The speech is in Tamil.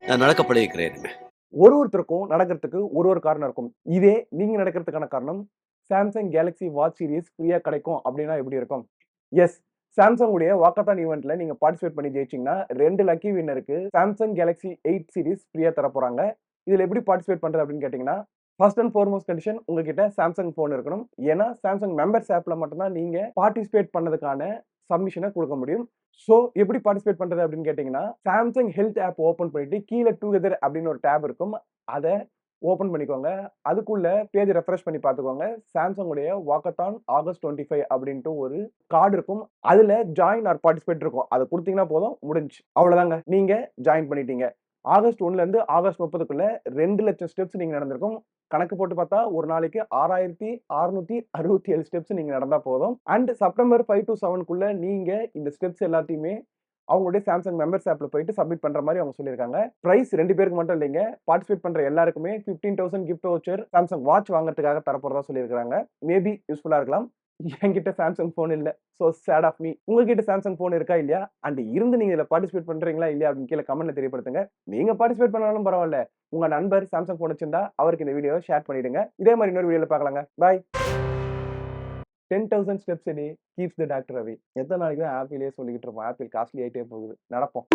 நான் நடக்க பழகிக்கிறேன். ஒருத்தருக்கும் நடக்கிறதுக்கு ஒரு காரணம் இருக்கும். இதே நீங்க நடக்கிறதுக்கான காரணம், Samsung Galaxy Watch Series ஃப்ரீயா கிடைக்கும் அப்டின்னா எப்படி இருக்கும்? எஸ். Samsung உடைய வாக்கத்தான் ஈவென்ட்ல நீங்க பார்ட்டிசிபேட் பண்ணி ஜெயிச்சீங்கன்னா 2 லக்கி வின்னருக்கு Samsung Galaxy 8 சீரிஸ் ஃப்ரீயா தரப்போறாங்க. இதுல எப்படி பார்ட்டிசிபேட் பண்றது அப்படின்னு கேட்டீங்கன்னா, ஃபர்ஸ்ட் அண்ட் ஃபார்மோஸ்ட் கண்டிஷன் உங்ககிட்ட Samsung ஃபோன் இருக்கணும். ஏன்னா Samsung மெம்பர்ஸ் ஆப்ல மட்டும் தான் நீங்க பார்ட்டிசிபேட் பண்ணதுக்கான சப்மிஷன குடுக்க முடியும். சோ எப்படி பார்ட்டிசிபேட் பண்றது அப்படின்னு கேட்டீங்கன்னா, Samsung ஹெல்த் ஆப் ஓப்பன் பண்ணிட்டு கீழ டுகெதர் அப்படின்னு ஒரு டேப் இருக்கும். அத ஓப்பன் பண்ணிக்கோங்க. அதுக்குள்ள பேஜ் ரெஃப்ரெஷ் பண்ணி பார்த்துக்கோங்க. Samsung உடைய வாக்கத்தான் ஆகஸ்ட் 25 அப்படின்ட்டு ஒரு கார்டு இருக்கும். அதுல ஜாயின் ஆர் பார்ட்டிசிபேட் இருக்கும். அத குடுத்தீங்கன்னா போதும் முடிஞ்சுச்சு. அவ்வளவுதாங்க. நீங்க ஜாயின் பண்ணிட்டீங்க. ஆகஸ்ட் 1ல இருந்து ஆகஸ்ட் 30க்குள்ள 2,00,000 ஸ்டெப்ஸ் நீங்க நடந்திருக்கும். கணக்கு போட்டு பார்த்தா ஒரு நாளைக்கு 6,667 ஸ்டெப்ஸ் நீங்க நடந்தா போதும். அண்ட் செப்டம்பர் 5 டூ 7க்குள்ள நீங்க இந்த ஸ்டெப்ஸ் எல்லாத்தையுமே அவங்களுடைய Samsung மெம்பர்ஸ் ஆப்ல போயிட்டு சப்மிட் பண்ற மாரி அவங்க சொல்லியிருக்காங்க. பிரைஸ் 2 பேருக்கு மட்டும் இல்லைங்க. பார்ட்டிசிபேட் பண்ற எல்லாருக்குமே 15,000 கிஃப்ட் வவுச்சர் Samsung வாட்ச் வாங்குறதுக்காக தரப்போறதா சொல்லியிருக்காங்க. மேபி யூஸ்ஃபுல்லா இருக்கலாம். என்கிட்ட Samsung ஃபோன் இல்ல. So sad of me. உங்ககிட்ட Samsung ஃபோன் இருக்கா இல்லையா? அண்ட் இருந்து நீங்க இதுல பார்ட்டிசிபேட் பண்றீங்களா இல்லையா அப்படின்னு கீழ கமெண்ட்ல தெரியப்படுத்துங்க. நீங்க பார்ட்டிசிபேட் பண்ணாலும் பரவால்ல. உங்க நண்பர் Samsung ஃபோன் வச்சிருந்தா அவருக்கு இந்த வீடியோவ ஷேர் பண்ணிடுங்க. இதே மாரி இன்னொரு வீடியோல பார்க்கலாங்க. பாய். 10,000 steps a day keeps the doctor away. எத்தன நாளைக்கு தான் ஆப்பிளே சொல்லிக்கிட்டு இருப்போம். ஆப்பிள் காஸ்ட்லி ஆயிட்டே போகுது. நடப்போம்.